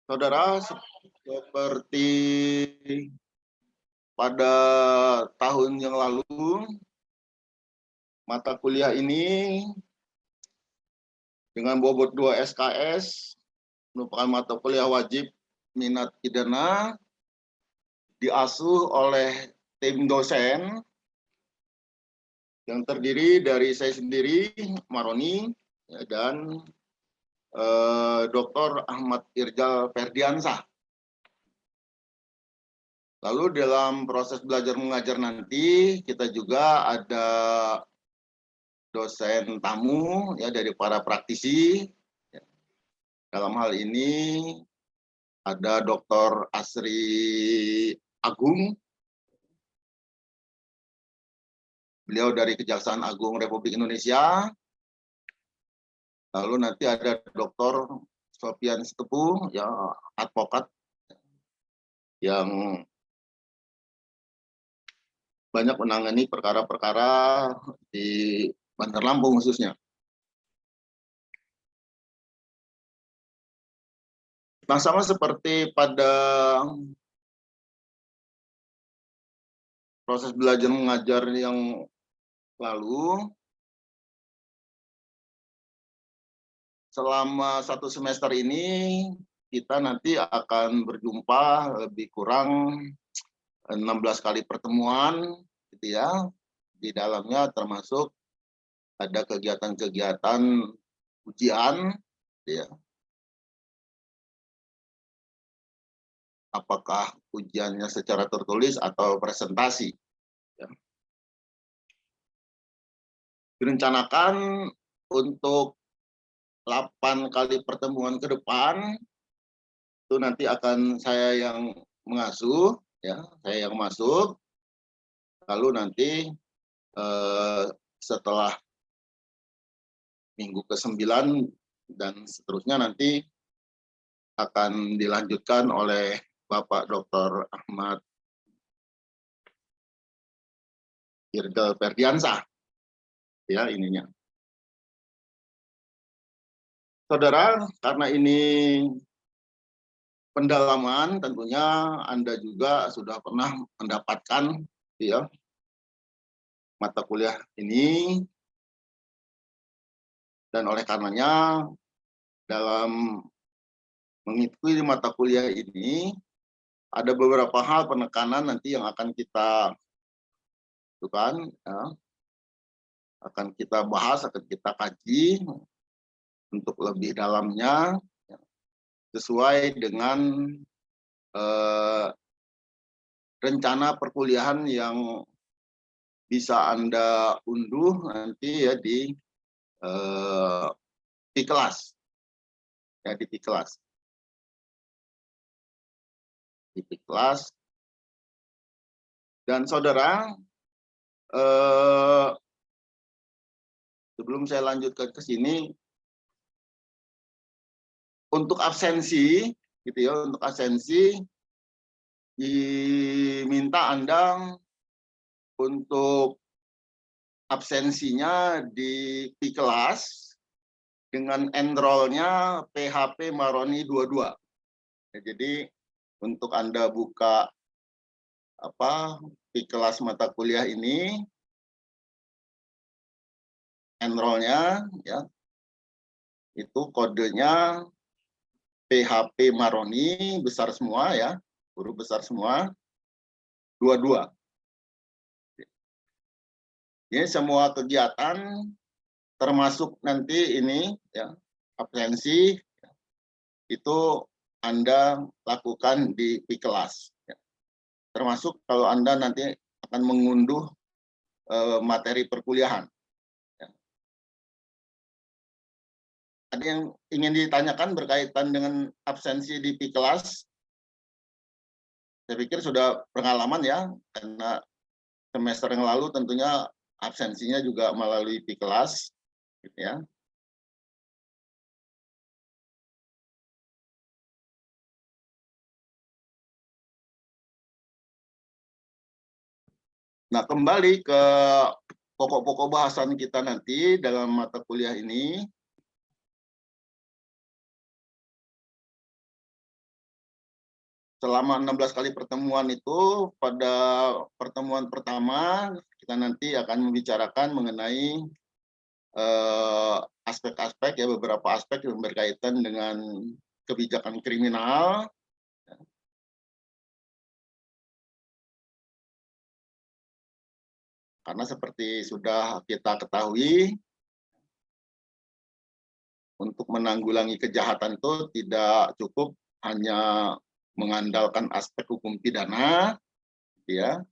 Saudara, seperti pada tahun yang lalu, mata kuliah ini dengan bobot 2 SKS merupakan mata kuliah wajib minat pidana, diasuh oleh tim dosen yang terdiri dari saya sendiri, Maroni, dan Dr. Ahmad Irjal Ferdiansah. Lalu dalam proses belajar mengajar nanti kita juga ada dosen tamu ya dari para praktisi. Dalam hal ini ada Dr. Asri Agung. Beliau dari Kejaksaan Agung Republik Indonesia. Lalu nanti ada Dr. Sofian Sitepu, ya, advokat yang banyak menangani perkara-perkara di Bandar Lampung khususnya. Nah, sama seperti pada proses belajar mengajar yang lalu, selama 1 semester ini kita nanti akan berjumpa lebih kurang 16 kali pertemuan, gitu ya. Di dalamnya termasuk ada kegiatan-kegiatan ujian, gitu ya. Apakah ujiannya secara tertulis atau presentasi. Ya. Direncanakan untuk 8 kali pertemuan ke depan, itu nanti akan saya yang mengasuh, ya, saya yang masuk. Lalu nanti setelah minggu ke-9 dan seterusnya nanti akan dilanjutkan oleh Bapak Dr. Ahmad Irjal Ferdiansah, ya ininya. Saudara, karena ini pendalaman, tentunya Anda juga sudah pernah mendapatkan, ya, mata kuliah ini, dan oleh karenanya dalam mengikuti mata kuliah ini ada beberapa hal penekanan nanti yang akan kita lakukan, ya, akan kita bahas, akan kita kaji untuk lebih dalamnya, ya, sesuai dengan rencana perkuliahan yang bisa Anda unduh nanti ya di kelas, ya di kelas, dan saudara, sebelum saya lanjutkan ke sini, untuk absensi, gitu ya, untuk absensi diminta Anda untuk absensinya di kelas dengan enrollnya PHP Maroni 22. Ya, jadi untuk Anda buka kelas mata kuliah ini, enrollnya ya itu kodenya PHP Maroni besar semua, ya, huruf besar semua, 22. Ini semua kegiatan termasuk nanti ini, ya, absensi itu Anda lakukan di kelas, ya. Termasuk kalau Anda nanti akan mengunduh materi perkuliahan. Ya. Ada yang ingin ditanyakan berkaitan dengan absensi di kelas? Saya pikir sudah pengalaman, ya, karena semester yang lalu tentunya absensinya juga melalui kelas, gitu ya. Nah, kembali ke pokok-pokok bahasan kita nanti dalam mata kuliah ini. selama 16 kali pertemuan itu, pada pertemuan pertama kita nanti akan membicarakan mengenai aspek-aspek ya, beberapa aspek yang berkaitan dengan kebijakan kriminal. Karena seperti sudah kita ketahui, untuk menanggulangi kejahatan itu tidak cukup hanya mengandalkan aspek hukum pidana, ya.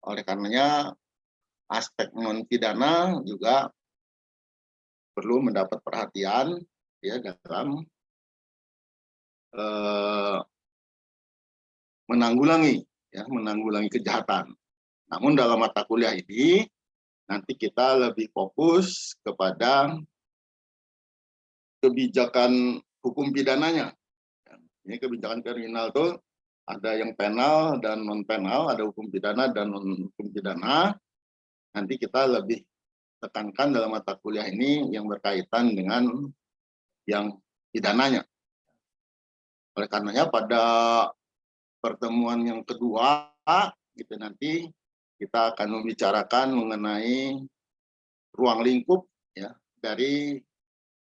Oleh karenanya aspek non pidana juga perlu mendapat perhatian ya dalam menanggulangi kejahatan. Namun dalam mata kuliah ini nanti kita lebih fokus kepada kebijakan hukum pidananya. Ini kebijakan kriminal itu ada yang penal dan non penal, ada hukum pidana dan non hukum pidana. Nanti kita lebih tekankan dalam mata kuliah ini yang berkaitan dengan yang pidananya. Oleh karenanya pada pertemuan yang kedua gitu nanti kita akan membicarakan mengenai ruang lingkup ya dari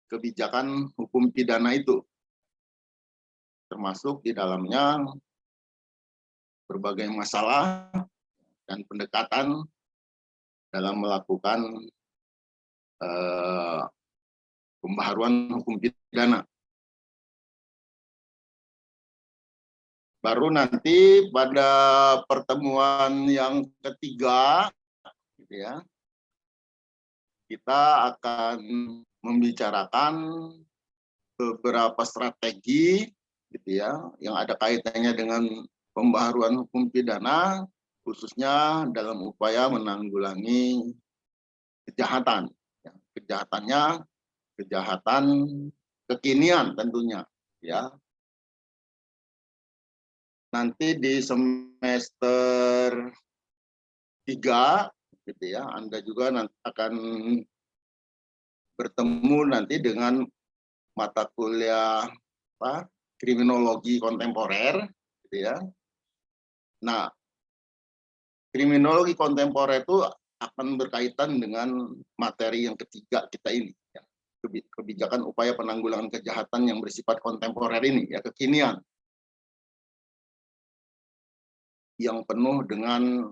kebijakan hukum pidana itu, termasuk di dalamnya berbagai masalah dan pendekatan dalam melakukan pembaharuan hukum pidana. Baru nanti pada pertemuan yang ketiga, gitu ya, kita akan membicarakan beberapa strategi, gitu ya, yang ada kaitannya dengan pembaharuan hukum pidana, khususnya dalam upaya menanggulangi kejahatan. Kejahatannya kejahatan kekinian tentunya, ya. Nanti di semester 3 gitu ya, Anda juga nanti akan bertemu nanti dengan mata kuliah kriminologi kontemporer gitu ya. Nah, kriminologi kontemporer itu akan berkaitan dengan materi yang ketiga kita ini ya. Kebijakan upaya penanggulangan kejahatan yang bersifat kontemporer ini ya, kekinian. Yang penuh dengan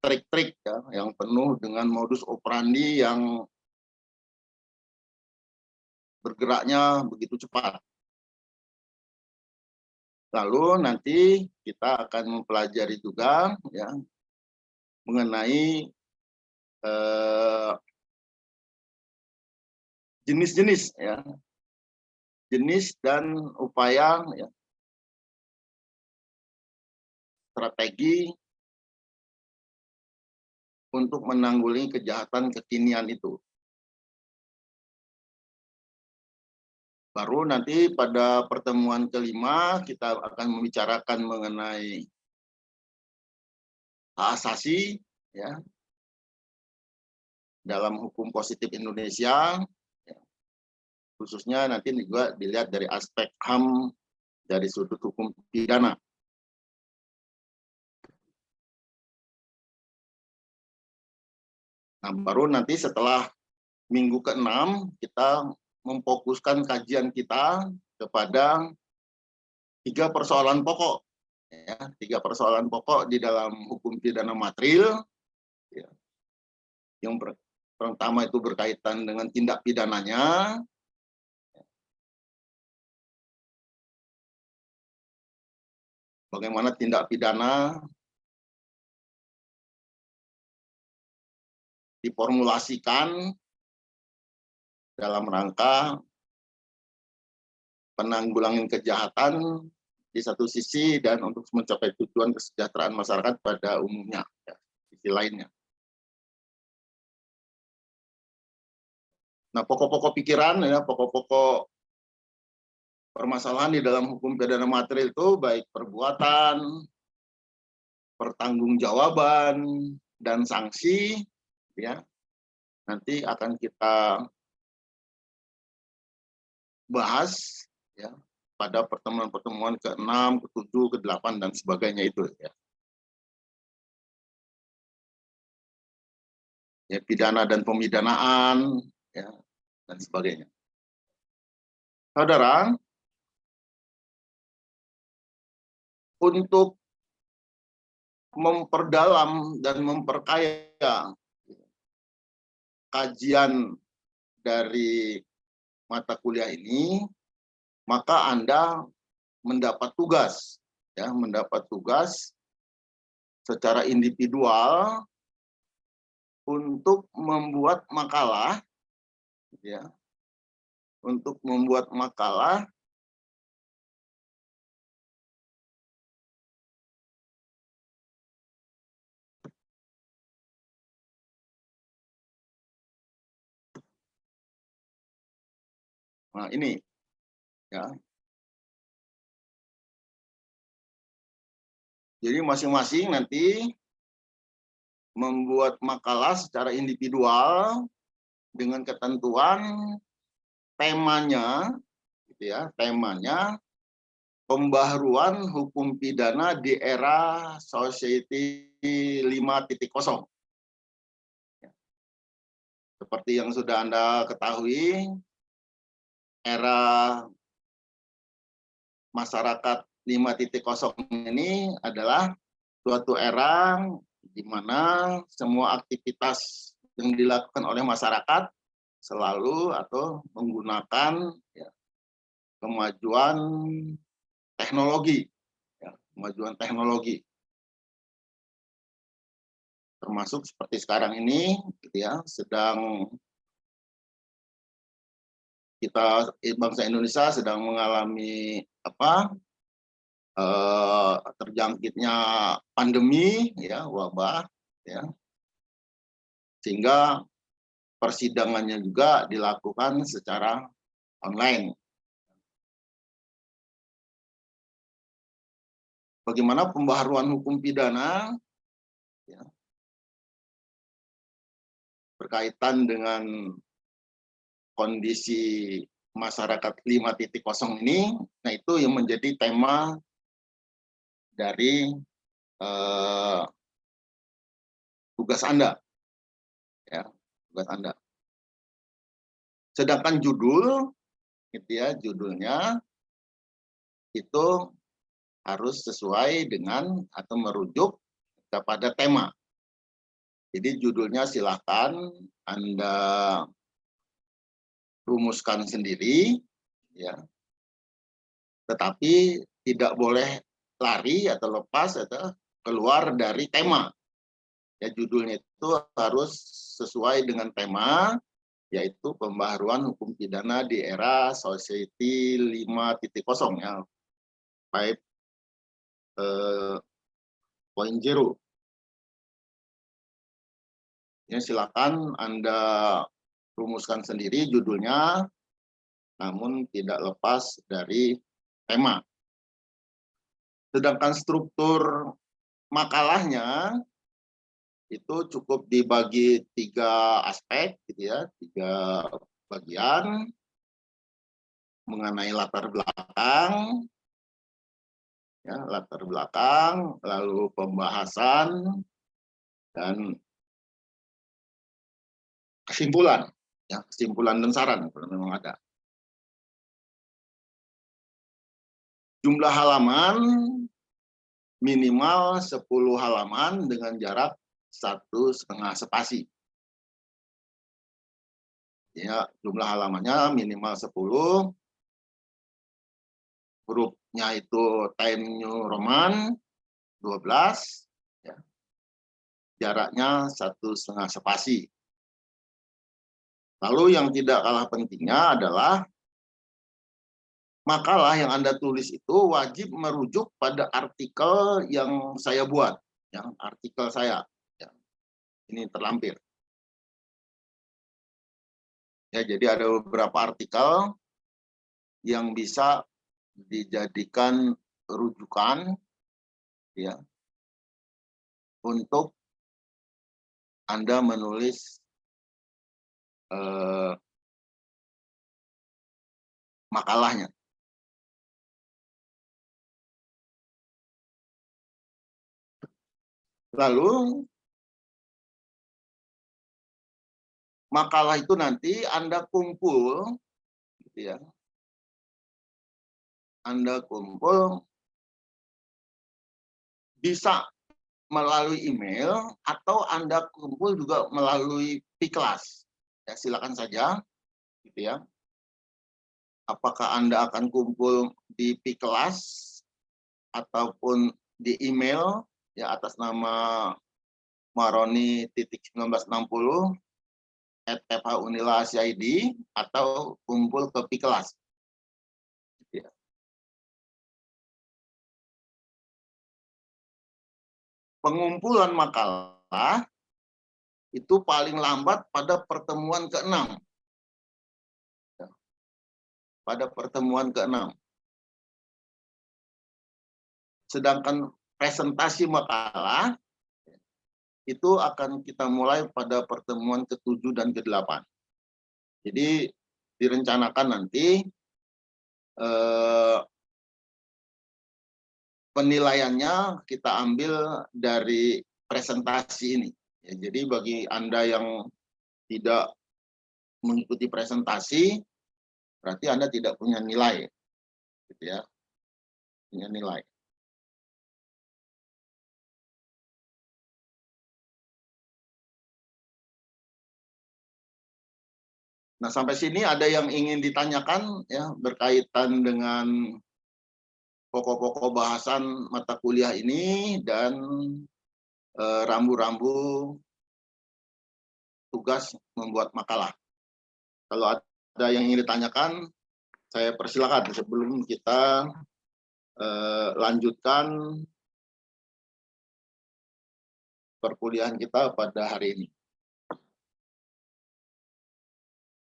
trik-trik ya, yang penuh dengan modus operandi yang bergeraknya begitu cepat. Lalu nanti kita akan mempelajari juga ya mengenai jenis-jenis ya, jenis dan upaya ya, strategi untuk menanggulangi kejahatan kekinian itu. Baru nanti pada pertemuan kelima kita akan membicarakan mengenai hak asasi ya dalam hukum positif Indonesia, ya, khususnya nanti juga dilihat dari aspek HAM dari sudut hukum pidana. Nah, baru nanti setelah minggu ke-6 kita memfokuskan kajian kita kepada 3 persoalan pokok. Ya, 3 persoalan pokok di dalam hukum pidana material. Ya. Yang pertama itu berkaitan dengan tindak pidananya. Bagaimana tindak pidana diformulasikan dalam rangka penanggulangan kejahatan di satu sisi dan untuk mencapai tujuan kesejahteraan masyarakat pada umumnya, ya, sisi lainnya. Nah, pokok-pokok pikiran, ya, pokok-pokok permasalahan di dalam hukum pidana material itu baik perbuatan, pertanggungjawaban, dan sanksi, ya, nanti akan kita bahas, ya, pada pertemuan-pertemuan ke-6, ke-7, ke-8 dan sebagainya itu ya. Ya, pidana dan pemidanaan ya, dan sebagainya. Saudara, untuk memperdalam dan memperkaya kajian dari mata kuliah ini, maka Anda mendapat tugas, ya, mendapat tugas secara individual untuk membuat makalah, ya, untuk membuat makalah nah ini, ya. Jadi masing-masing nanti membuat makalah secara individual dengan ketentuan temanya, gitu ya, temanya pembaharuan hukum pidana di era Society 5.0. Seperti yang sudah Anda ketahui, era masyarakat 5.0 ini adalah suatu era di mana semua aktivitas yang dilakukan oleh masyarakat selalu atau menggunakan ya, kemajuan teknologi, ya, kemajuan teknologi, termasuk seperti sekarang ini, gitu ya, sedang kita bangsa Indonesia sedang mengalami apa? Terjangkitnya pandemi, ya, wabah, ya, sehingga persidangannya juga dilakukan secara online. Bagaimana pembaharuan hukum pidana ya, berkaitan dengan kondisi masyarakat 5.0 ini, nah itu yang menjadi tema dari tugas Anda, ya, tugas Anda. Sedangkan judul, gitu ya, judulnya itu harus sesuai dengan atau merujuk kepada tema. Jadi judulnya silahkan Anda rumuskan sendiri, ya. Tetapi tidak boleh lari atau lepas atau keluar dari tema. Ya, judulnya itu harus sesuai dengan tema, yaitu pembaharuan hukum pidana di era Society 5.0 ya, 5.0. Ya, silakan Anda rumuskan sendiri judulnya, namun tidak lepas dari tema. Sedangkan struktur makalahnya itu cukup dibagi 3 aspek, gitu ya, 3 bagian mengenai latar belakang, ya, latar belakang, lalu pembahasan dan kesimpulan, ya, kesimpulan dan saran kalau memang ada. Jumlah halaman minimal 10 halaman dengan jarak 1,5 spasi. Ya, jumlah halamannya minimal 10, hurufnya itu Times New Roman 12, ya, jaraknya 1,5 spasi. Lalu yang tidak kalah pentingnya adalah makalah yang Anda tulis itu wajib merujuk pada artikel yang saya buat, ya, artikel saya. Ya, ini terlampir. Ya, jadi ada beberapa artikel yang bisa dijadikan rujukan, ya, untuk Anda menulis makalahnya. Lalu makalah itu nanti Anda kumpul, gitu ya. Anda kumpul bisa melalui email atau Anda kumpul juga melalui Piklas. Ya, silakan saja, gitu ya. Apakah Anda akan kumpul di Piklas ataupun di email ya atas nama maroni.1960@fhunila.id atau kumpul ke Piklas. Ya. Pengumpulan makalah itu paling lambat pada pertemuan ke-6. Pada pertemuan ke-6. Sedangkan presentasi makalah itu akan kita mulai pada pertemuan ke-7 dan ke-8. Jadi direncanakan nanti penilaiannya kita ambil dari presentasi ini. Ya, jadi bagi Anda yang tidak mengikuti presentasi, berarti Anda tidak punya nilai, gitu ya, punya nilai. Nah, sampai sini ada yang ingin ditanyakan ya berkaitan dengan pokok-pokok bahasan mata kuliah ini dan rambu-rambu tugas membuat makalah. Kalau ada yang ingin ditanyakan, saya persilakan sebelum kita lanjutkan perkuliahan kita pada hari ini.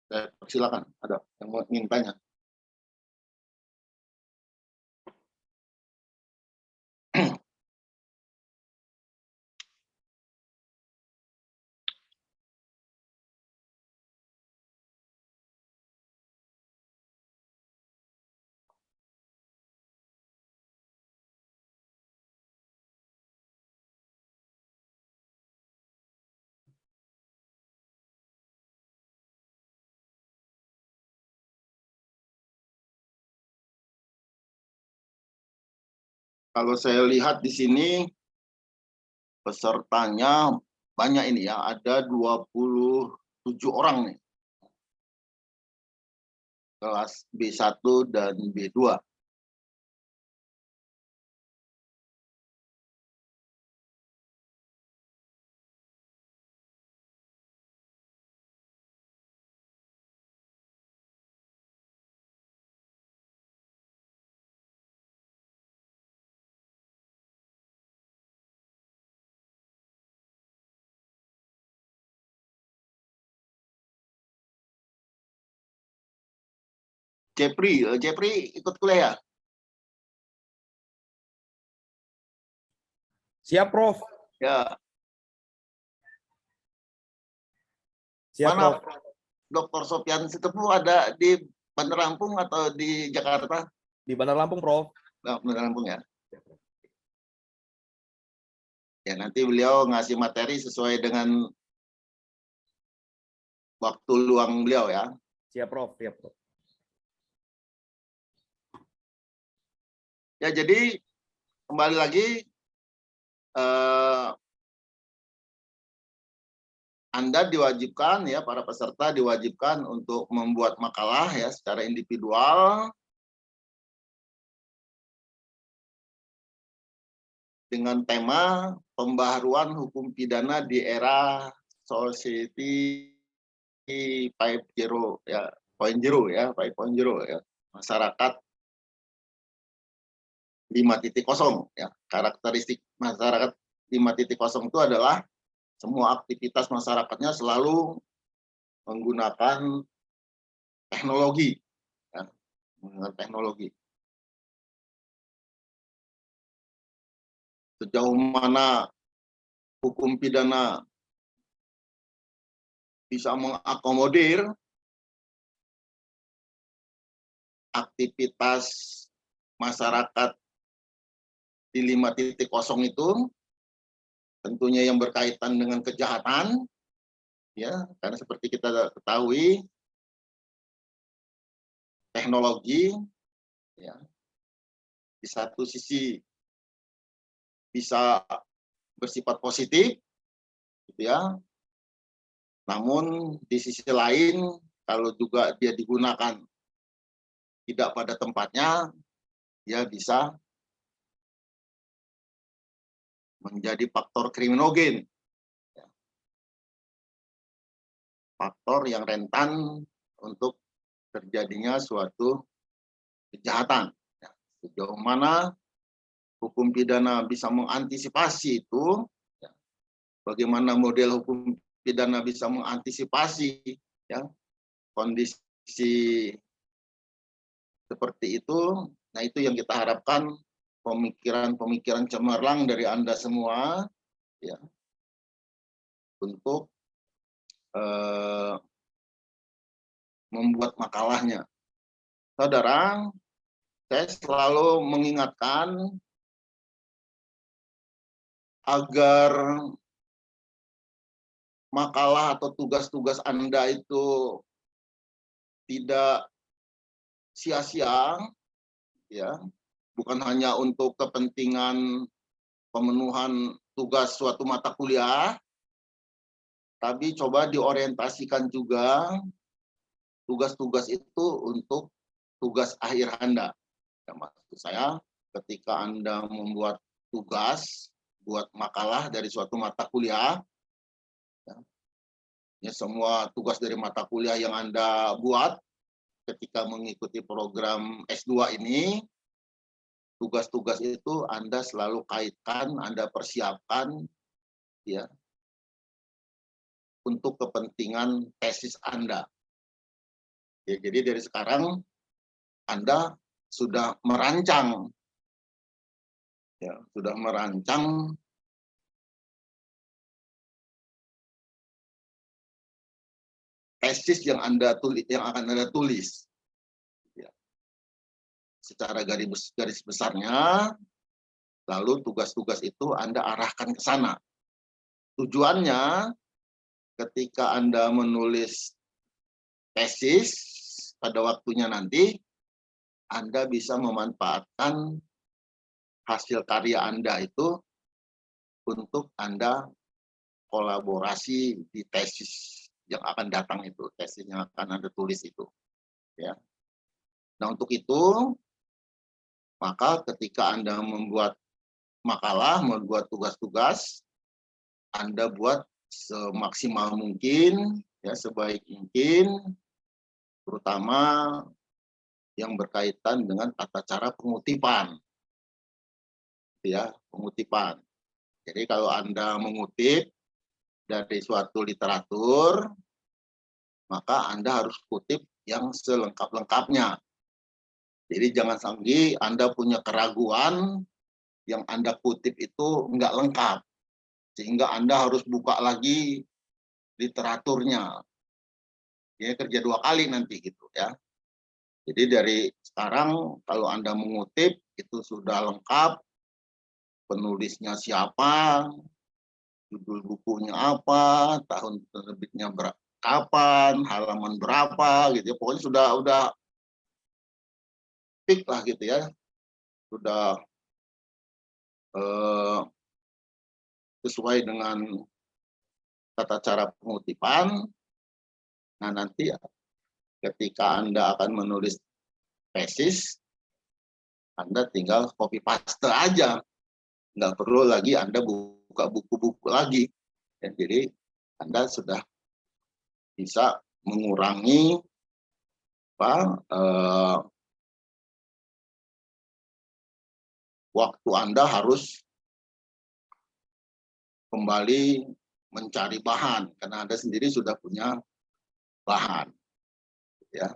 Saya persilakan, ada yang mau ingin tanya. Kalau saya lihat di sini pesertanya banyak ini ya, ada 27 orang nih. Kelas B1 dan B2. Jepri ikut kuliah ya? Siap, Prof. Ya. Siap, Mana Prof. Dr. Sofyan Sitepu ada di Bandar Lampung atau di Jakarta? Di Bandar Lampung, Prof. Nah, Bandar Lampung ya. Ya, nanti beliau ngasih materi sesuai dengan waktu luang beliau ya. Siap, Prof. Siap, Prof. Ya, jadi kembali lagi Anda diwajibkan ya, para peserta diwajibkan untuk membuat makalah ya secara individual dengan tema pembaharuan hukum pidana di era society 5.0 ya, 5.0 ya, 5.0 ya, masyarakat 5.0 ya. Karakteristik masyarakat 5.0 itu adalah semua aktivitas masyarakatnya selalu menggunakan teknologi ya, menggunakan teknologi. Sejauh mana hukum pidana bisa mengakomodir aktivitas masyarakat di 5.0 itu tentunya yang berkaitan dengan kejahatan, ya, karena seperti kita ketahui teknologi, ya, di satu sisi bisa bersifat positif, gitu ya. Namun di sisi lain, kalau juga dia digunakan tidak pada tempatnya, dia bisa menjadi faktor kriminogen, faktor yang rentan untuk terjadinya suatu kejahatan. Ya, sejauh mana hukum pidana bisa mengantisipasi itu, ya, bagaimana model hukum pidana bisa mengantisipasi, ya, kondisi seperti itu. Nah, itu yang kita harapkan, pemikiran-pemikiran cemerlang dari Anda semua, ya, untuk membuat makalahnya. Saudara, saya selalu mengingatkan agar makalah atau tugas-tugas Anda itu tidak sia-sia, ya, bukan hanya untuk kepentingan pemenuhan tugas suatu mata kuliah, tapi coba diorientasikan juga tugas-tugas itu untuk tugas akhir Anda. Ya, maksud saya, ketika Anda membuat tugas, buat makalah dari suatu mata kuliah, ya, semua tugas dari mata kuliah yang Anda buat ketika mengikuti program S2 ini, tugas-tugas itu Anda selalu kaitkan, Anda persiapkan, ya, untuk kepentingan tesis Anda. Ya, jadi dari sekarang Anda sudah merancang, ya, sudah merancang tesis yang akan Anda tulis. Ya. Secara garis besarnya, lalu tugas-tugas itu Anda arahkan ke sana. Tujuannya, ketika Anda menulis tesis pada waktunya nanti, Anda bisa memanfaatkan hasil karya Anda itu untuk Anda kolaborasi di tesis yang akan datang itu, tesis yang akan Anda tulis itu. Ya. Nah, untuk itu, maka ketika Anda membuat makalah, membuat tugas-tugas, Anda buat semaksimal mungkin, ya, sebaik mungkin, terutama yang berkaitan dengan tata cara pengutipan, ya, pengutipan. Jadi kalau Anda mengutip dari suatu literatur, maka Anda harus kutip yang selengkap-lengkapnya. Jadi jangan sampai Anda punya keraguan yang Anda kutip itu nggak lengkap, sehingga Anda harus buka lagi literaturnya. Ya, kerja 2 kali nanti gitu, ya. Jadi dari sekarang kalau Anda mengutip itu sudah lengkap, penulisnya siapa, judul bukunya apa, tahun terbitnya kapan, halaman berapa, gitu ya. Pokoknya udah fix lah gitu ya, sudah sesuai dengan tata cara pengutipan. Nah, nanti ketika Anda akan menulis tesis, Anda tinggal copy paste aja, nggak perlu lagi Anda buka buku-buku lagi. Ya, jadi Anda sudah bisa mengurangi waktu Anda harus kembali mencari bahan, karena Anda sendiri sudah punya bahan, ya.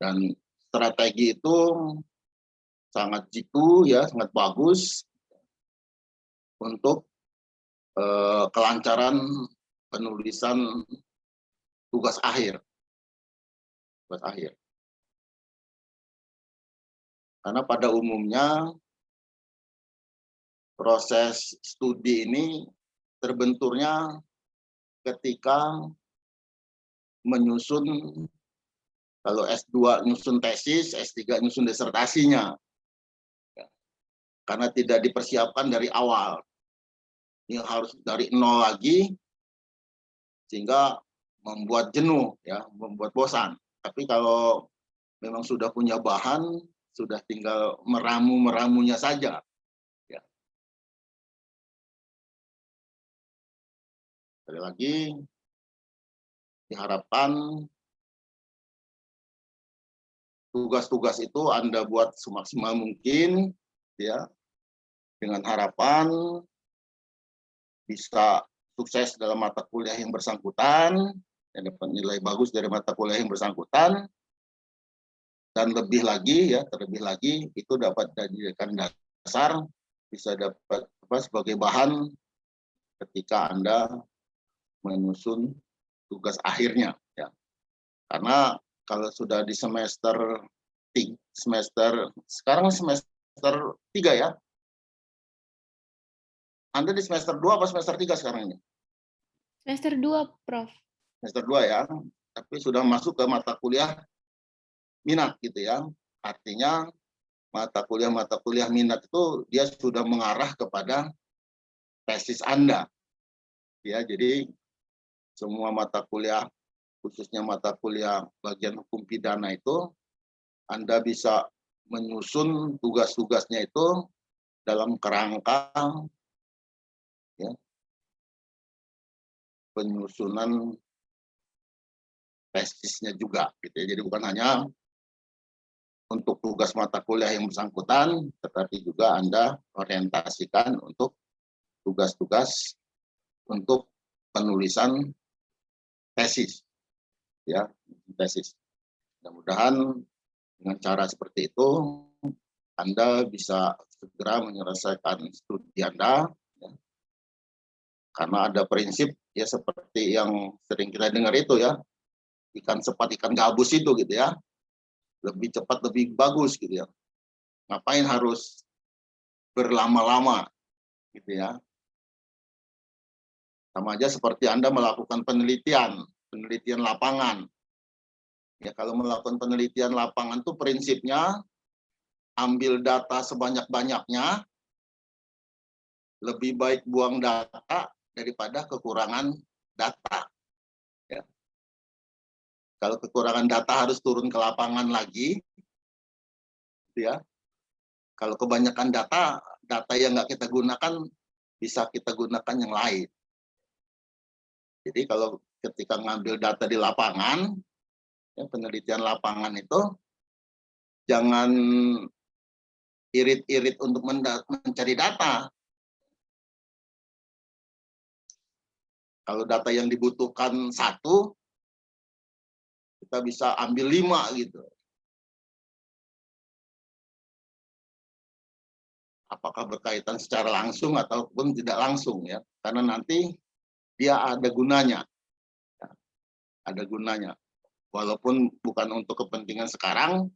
Dan strategi itu sangat jitu, ya, sangat bagus untuk kelancaran penulisan tugas akhir. Karena pada umumnya proses studi ini terbenturnya ketika menyusun, kalau S2 nyusun tesis, S3 nyusun disertasinya. Karena tidak dipersiapkan dari awal. Ini harus dari nol lagi, sehingga membuat jenuh, ya, membuat bosan. Tapi kalau memang sudah punya bahan, sudah tinggal meramunya saja. Ya. Sekali lagi, diharapkan tugas-tugas itu Anda buat semaksimal mungkin, ya, dengan harapan bisa sukses dalam mata kuliah yang bersangkutan, dan dapat nilai bagus dari mata kuliah yang bersangkutan, dan lebih lagi, ya, terlebih lagi itu dapat dijadikan dasar, bisa dapat sebagai bahan ketika Anda menyusun tugas akhirnya, ya. Karena kalau sudah di semester sekarang semester 3, ya. Anda di semester 2 apa semester 3 sekarang ini? Semester 2, Prof. Semester 2, ya. Tapi sudah masuk ke mata kuliah minat gitu, ya. Artinya mata kuliah minat itu dia sudah mengarah kepada tesis Anda. Ya, jadi semua mata kuliah, khususnya mata kuliah bagian hukum pidana itu, Anda bisa menyusun tugas-tugasnya itu dalam kerangka, ya, penyusunan tesisnya juga, gitu ya. Jadi bukan hanya untuk tugas mata kuliah yang bersangkutan, tetapi juga Anda orientasikan untuk tugas-tugas untuk penulisan tesis, ya, tesis. Mudah-mudahan dengan cara seperti itu Anda bisa segera menyelesaikan studi Anda, ya. Karena ada prinsip, ya, seperti yang sering kita dengar itu, ya, ikan cepat ikan gabus itu, gitu ya, lebih cepat lebih bagus, gitu ya. Ngapain harus berlama-lama, gitu ya. Sama aja seperti Anda melakukan penelitian lapangan. Ya, kalau melakukan penelitian lapangan itu prinsipnya ambil data sebanyak-banyaknya, lebih baik buang data daripada kekurangan data. Ya. Kalau kekurangan data harus turun ke lapangan lagi, ya. Kalau kebanyakan data yang nggak kita gunakan bisa kita gunakan yang lain. Jadi kalau ketika ngambil data di lapangan, ya, penelitian lapangan itu jangan irit-irit untuk mencari data. Kalau data yang dibutuhkan 1, kita bisa ambil 5 gitu. Apakah berkaitan secara langsung ataupun tidak langsung, ya. Karena nanti dia ada gunanya. Ya, ada gunanya. Walaupun bukan untuk kepentingan sekarang,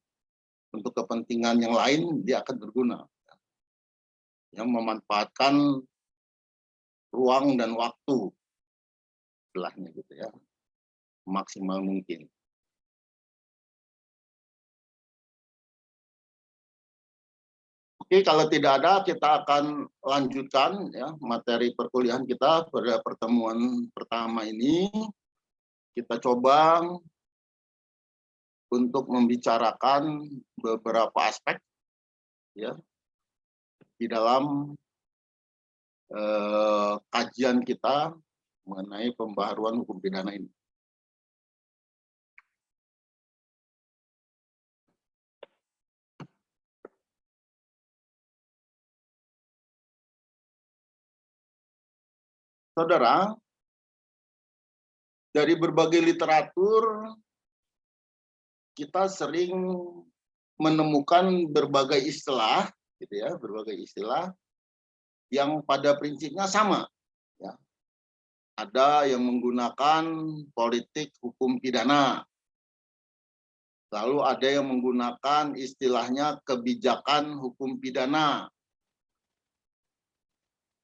untuk kepentingan yang lain dia akan berguna. Yang memanfaatkan ruang dan waktu sebelahnya, gitu ya, maksimal mungkin. Oke, kalau tidak ada kita akan lanjutkan, ya, materi perkuliahan kita pada pertemuan pertama ini. Kita coba untuk membicarakan beberapa aspek, ya, di dalam kajian kita mengenai pembaharuan hukum pidana ini. Saudara, dari berbagai literatur kita sering menemukan berbagai istilah, gitu ya, berbagai istilah yang pada prinsipnya sama, ya. Ada yang menggunakan politik hukum pidana, lalu ada yang menggunakan istilahnya kebijakan hukum pidana,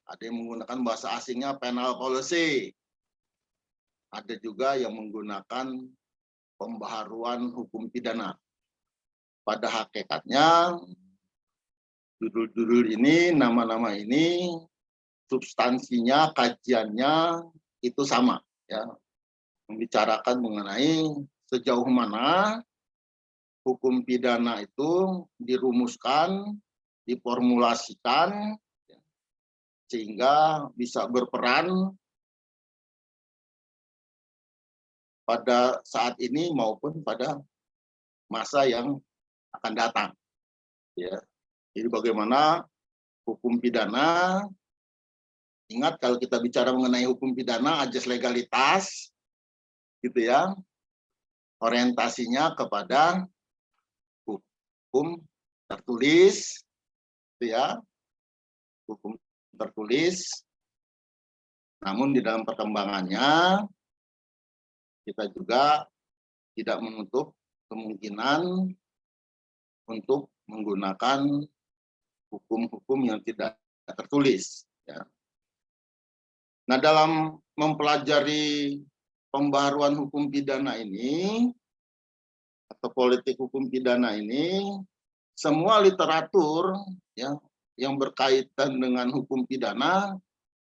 Ada yang menggunakan bahasa asingnya penal policy. Ada juga yang menggunakan pembaharuan hukum pidana. Pada hakikatnya, judul-judul ini, nama-nama ini, substansinya, kajiannya itu sama, ya, membicarakan mengenai sejauh mana hukum pidana itu dirumuskan, diformulasikan, sehingga bisa berperan pada saat ini maupun pada masa yang akan datang. Ya. Jadi bagaimana hukum pidana, ingat kalau kita bicara mengenai hukum pidana, ajas legalitas, gitu ya, orientasinya kepada hukum tertulis, gitu ya, hukum tertulis. Namun di dalam perkembangannya kita juga tidak menutup kemungkinan untuk menggunakan hukum-hukum yang tidak tertulis. Ya. Nah, dalam mempelajari pembaharuan hukum pidana ini atau politik hukum pidana ini, semua literatur ya yang berkaitan dengan hukum pidana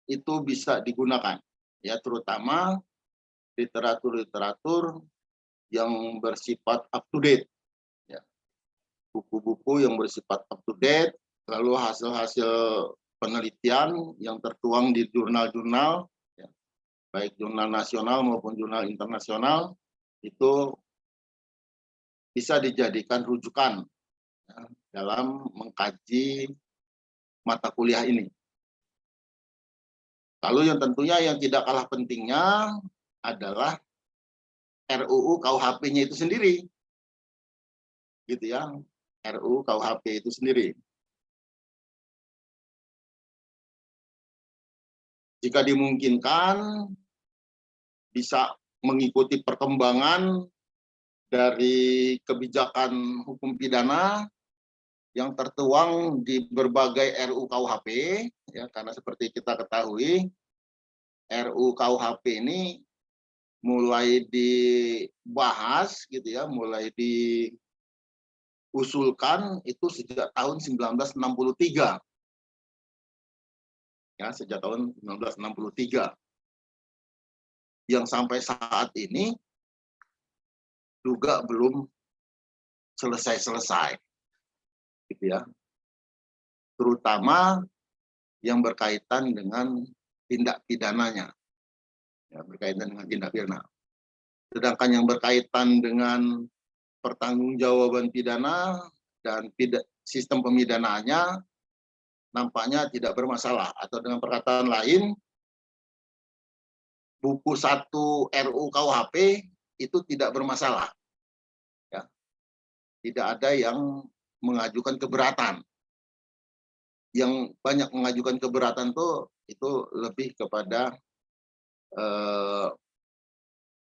itu bisa digunakan, ya, terutama literatur-literatur yang bersifat up to date, ya, buku-buku yang bersifat up to date, lalu hasil-hasil penelitian yang tertuang di jurnal-jurnal, ya, baik jurnal nasional maupun jurnal internasional, itu bisa dijadikan rujukan, ya, dalam mengkaji mata kuliah ini. Lalu yang tentunya yang tidak kalah pentingnya adalah RUU KUHP-nya itu sendiri, gitu ya, RUU KUHP itu sendiri. Jika dimungkinkan, bisa mengikuti perkembangan dari kebijakan hukum pidana yang tertuang di berbagai RUU KUHP, ya, karena seperti kita ketahui, RUU KUHP ini mulai dibahas, gitu ya, mulai diusulkan itu sejak tahun 1963. Ya, sejak tahun 1963. Yang sampai saat ini juga belum selesai-selesai. Gitu ya. Terutama yang berkaitan dengan tindak pidananya. Ya, berkaitan dengan tindak pidana. Sedangkan yang berkaitan dengan pertanggungjawaban pidana dan sistem pemidanaannya nampaknya tidak bermasalah, atau dengan perkataan lain, buku 1 RUU KUHP itu tidak bermasalah. Ya. Tidak ada yang mengajukan keberatan. Yang banyak mengajukan keberatan itu lebih kepada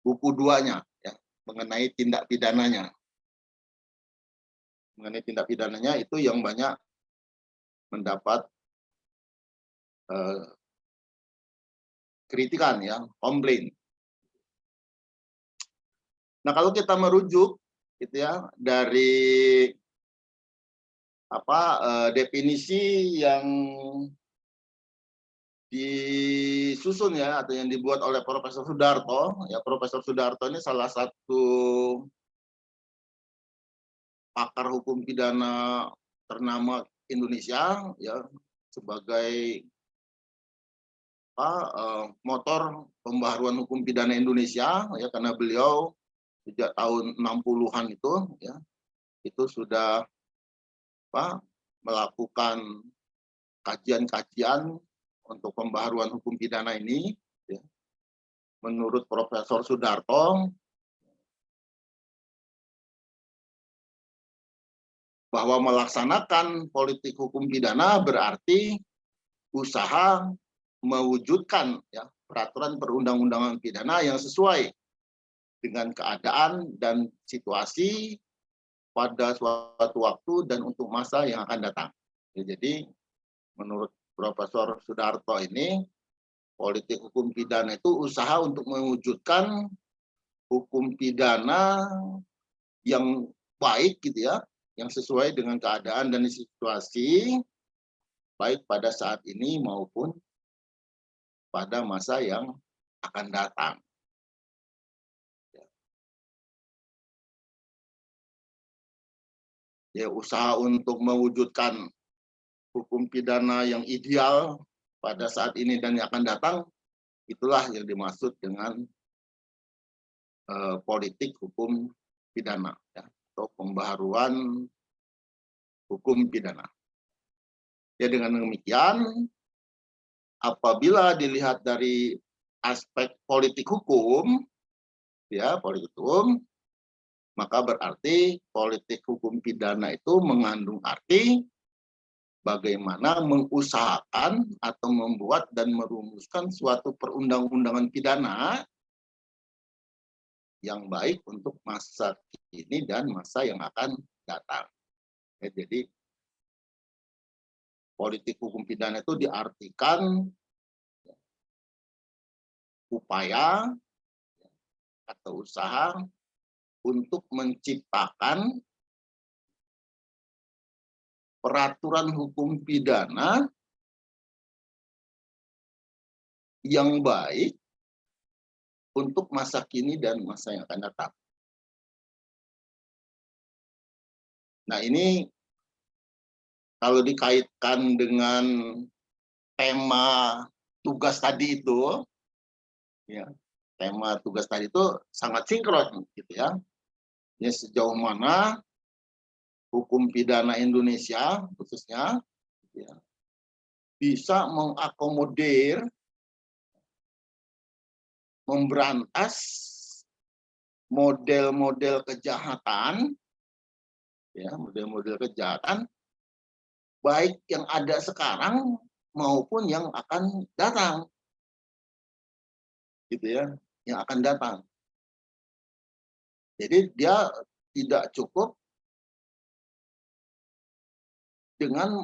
buku 2-nya, ya, mengenai tindak pidananya. Mengenai tindak pidananya itu yang banyak mendapat kritikan, ya, komplain. Nah, kalau kita merujuk, gitu ya, dari definisi yang disusun, ya, atau yang dibuat oleh Profesor Sudarto, ya, Profesor Sudarto ini salah satu pakar hukum pidana ternama Indonesia, ya, sebagai motor pembaharuan hukum pidana Indonesia, ya, karena beliau sejak tahun 60-an itu sudah melakukan kajian-kajian untuk pembaharuan hukum pidana ini, ya. Menurut Profesor Sudarto, bahwa melaksanakan politik hukum pidana berarti usaha mewujudkan, ya, peraturan perundang-undangan pidana yang sesuai dengan keadaan dan situasi pada suatu waktu dan untuk masa yang akan datang. Ya, jadi menurut Profesor Sudarto ini, politik hukum pidana itu usaha untuk mewujudkan hukum pidana yang baik gitu ya, yang sesuai dengan keadaan dan situasi baik pada saat ini maupun pada masa yang akan datang. Ya, usaha untuk mewujudkan hukum pidana yang ideal pada saat ini dan yang akan datang, itulah yang dimaksud dengan politik hukum pidana, ya, atau pembaharuan hukum pidana. Ya, dengan demikian, apabila dilihat dari aspek politik hukum, ya, politik hukum, maka berarti politik hukum pidana itu mengandung arti bagaimana mengusahakan atau membuat dan merumuskan suatu perundang-undangan pidana yang baik untuk masa kini dan masa yang akan datang. Ya, jadi politik hukum pidana itu diartikan upaya atau usaha untuk menciptakan peraturan hukum pidana yang baik untuk masa kini dan masa yang akan datang. Nah, ini kalau dikaitkan dengan tema tugas tadi itu, ya, tema tugas tadi itu sangat sinkron, gitu ya. Ya, sejauh mana hukum pidana Indonesia khususnya, ya, bisa mengakomodir, memberantas model-model kejahatan, ya, model-model kejahatan baik yang ada sekarang maupun yang akan datang, gitu ya, yang akan datang. Jadi dia tidak cukup dengan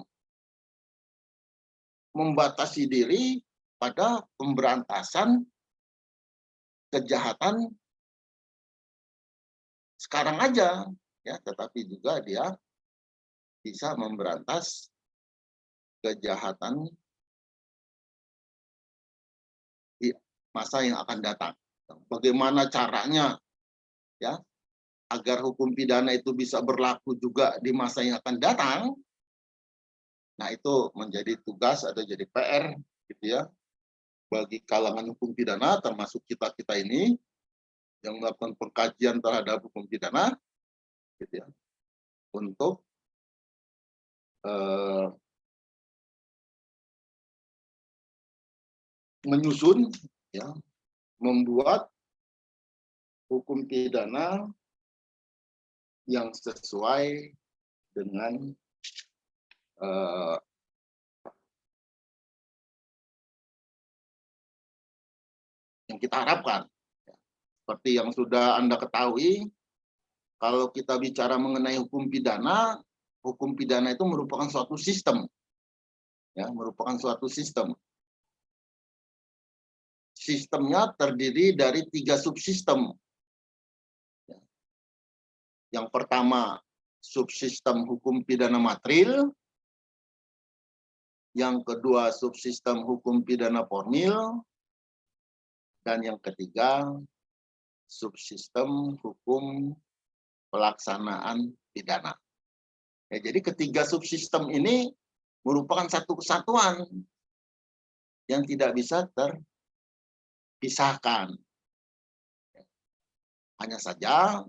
membatasi diri pada pemberantasan kejahatan sekarang aja, ya, tetapi juga dia bisa memberantas kejahatan di masa yang akan datang. Bagaimana caranya, ya, agar hukum pidana itu bisa berlaku juga di masa yang akan datang? Nah, itu menjadi tugas atau jadi PR, gitu ya, bagi kalangan hukum pidana, termasuk kita-kita ini yang melakukan pengkajian terhadap hukum pidana, gitu ya, untuk menyusun, ya, membuat hukum pidana yang sesuai dengan yang kita harapkan. Seperti yang sudah Anda ketahui, kalau kita bicara mengenai hukum pidana itu merupakan suatu sistem, ya, merupakan suatu sistem. Sistemnya terdiri dari 3 subsistem. Yang pertama, subsistem hukum pidana materil. Yang kedua, subsistem hukum pidana formil. Dan yang ketiga, subsistem hukum pelaksanaan pidana. Ya, jadi ketiga subsistem ini merupakan satu kesatuan yang tidak bisa terpisahkan. Hanya saja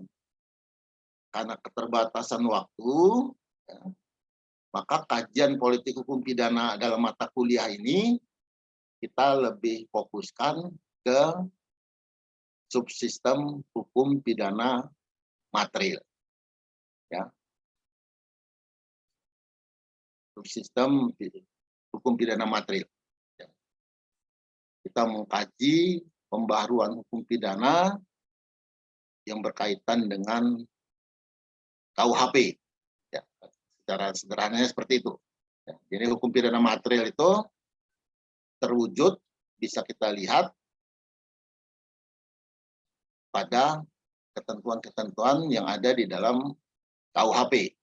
karena keterbatasan waktu, ya, maka kajian politik hukum pidana dalam mata kuliah ini kita lebih fokuskan ke subsistem hukum pidana materil, ya, subsistem hukum pidana materil. Ya. Kita mengkaji pembaharuan hukum pidana yang berkaitan dengan KUHP, ya, secara sederhananya seperti itu. Ya, jadi hukum pidana materil itu terwujud bisa kita lihat pada ketentuan-ketentuan yang ada di dalam KUHP.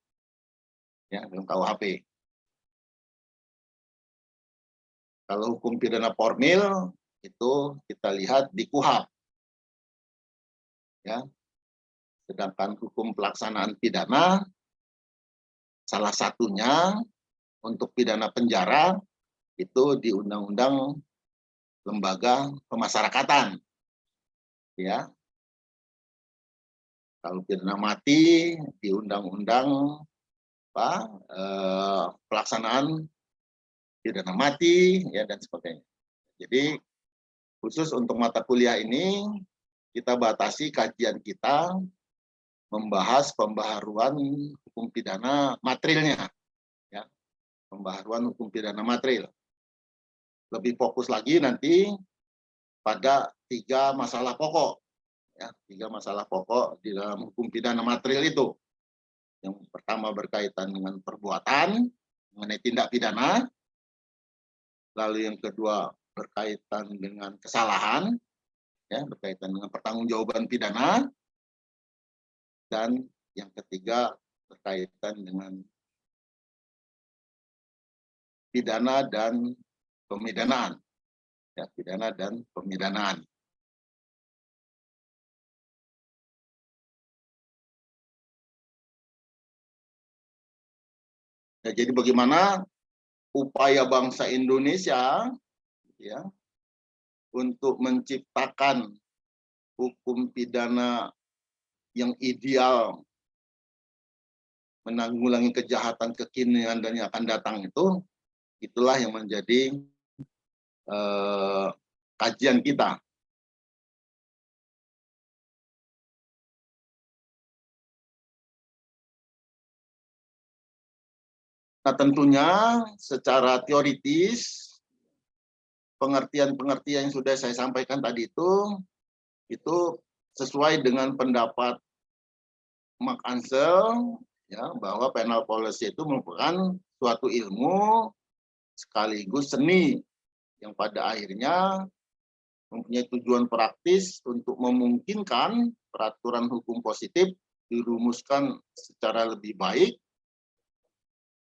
Ya, dalam KUHP. Kalau hukum pidana formil itu kita lihat di KUHP. Ya. Sedangkan hukum pelaksanaan pidana salah satunya untuk pidana penjara itu di Undang-Undang Lembaga Pemasyarakatan. Ya. Kalau pidana mati di Undang-Undang pelaksanaan pidana mati ya dan sebagainya. Jadi khusus untuk mata kuliah ini kita batasi kajian kita membahas pembaharuan hukum pidana materialnya, ya, pembaharuan hukum pidana material. Lebih fokus lagi nanti pada 3 masalah pokok, ya, 3 masalah pokok di dalam hukum pidana material itu. Yang pertama berkaitan dengan perbuatan mengenai tindak pidana. Lalu yang kedua berkaitan dengan kesalahan, ya, berkaitan dengan pertanggungjawaban pidana, dan yang ketiga berkaitan dengan pidana dan pemidanaan, ya, pidana dan pemidanaan. Ya, jadi bagaimana upaya bangsa Indonesia, ya, untuk menciptakan hukum pidana yang ideal menanggulangi kejahatan kekinian dan yang akan datang itu, itulah yang menjadi kajian kita. Nah, tentunya secara teoritis pengertian-pengertian yang sudah saya sampaikan tadi itu sesuai dengan pendapat Mark Ansel, ya, bahwa penal policy itu merupakan suatu ilmu sekaligus seni yang pada akhirnya mempunyai tujuan praktis untuk memungkinkan peraturan hukum positif dirumuskan secara lebih baik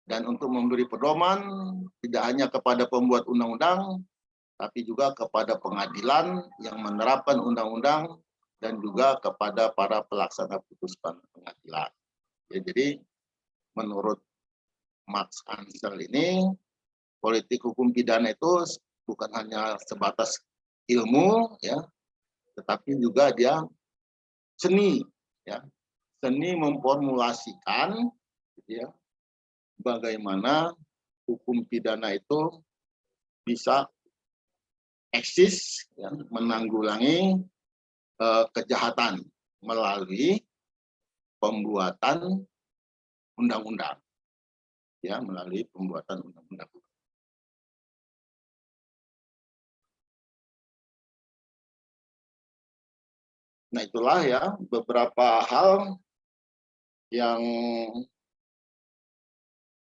dan untuk memberi pedoman tidak hanya kepada pembuat undang-undang, tapi juga kepada pengadilan yang menerapkan undang-undang dan juga kepada para pelaksana putusan pengadilan. Ya, jadi menurut Max Ansel ini, politik hukum pidana itu bukan hanya sebatas ilmu, ya, tetapi juga dia seni, ya, seni memformulasikan, ya, bagaimana hukum pidana itu bisa eksis, ya, menanggulangi kejahatan melalui pembuatan undang-undang, ya, melalui pembuatan undang-undang. Nah, itulah ya beberapa hal yang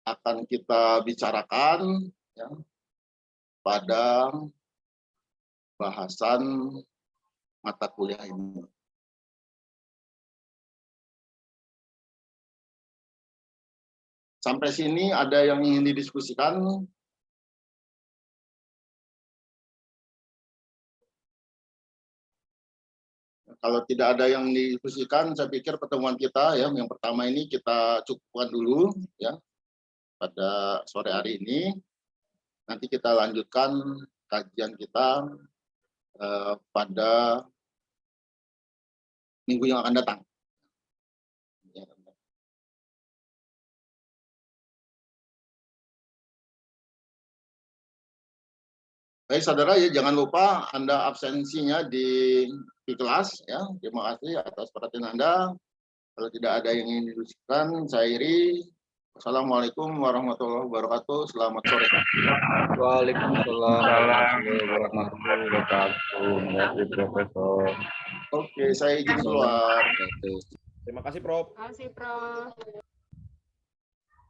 akan kita bicarakan, ya, pada bahasan mata kuliah ini. Sampai sini ada yang ingin didiskusikan? Kalau tidak ada yang didiskusikan, saya pikir pertemuan kita, ya, yang pertama ini kita cukupkan dulu, ya, pada sore hari ini. Nanti kita lanjutkan kajian kita pada minggu yang akan datang. Baik, saudara, ya, jangan lupa Anda absensinya di kelas, ya. Terima kasih atas perhatian Anda. Kalau tidak ada yang ingin didiskusikan, saya Iri. Wassalamualaikum warahmatullahi wabarakatuh. Selamat sore. Waalaikumsalam warahmatullahi wabarakatuh. Terima kasih, Profesor. Oke, saya izin keluar. Terima kasih, Prof. Terima kasih, Prof.